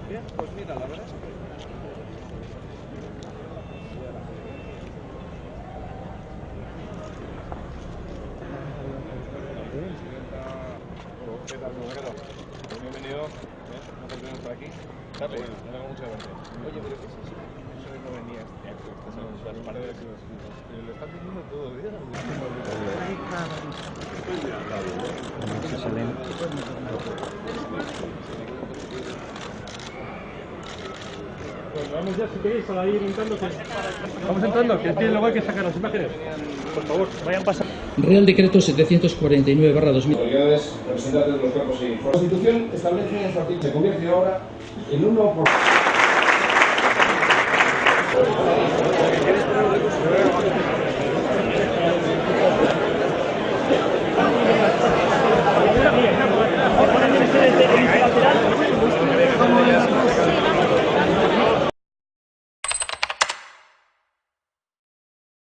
Bien, pues mira, la verdad es que... ¿Qué tal, Roberto? Bienvenido. No por tenernos por aquí. Está bien, muchas gracias. Oye, pero ¿qué es eso? Eso no venía estas paredes. Lo están diciendo todo el día. Pues vamos ya, si queréis, a ir entrando. Vamos entrando, que luego hay que sacar las imágenes. Por favor, vayan pasando. Real Decreto 749/2000. Autoridades representantes de los cuerpos y fuerzas. La Constitución establece en su artículo se convierte ahora en uno por...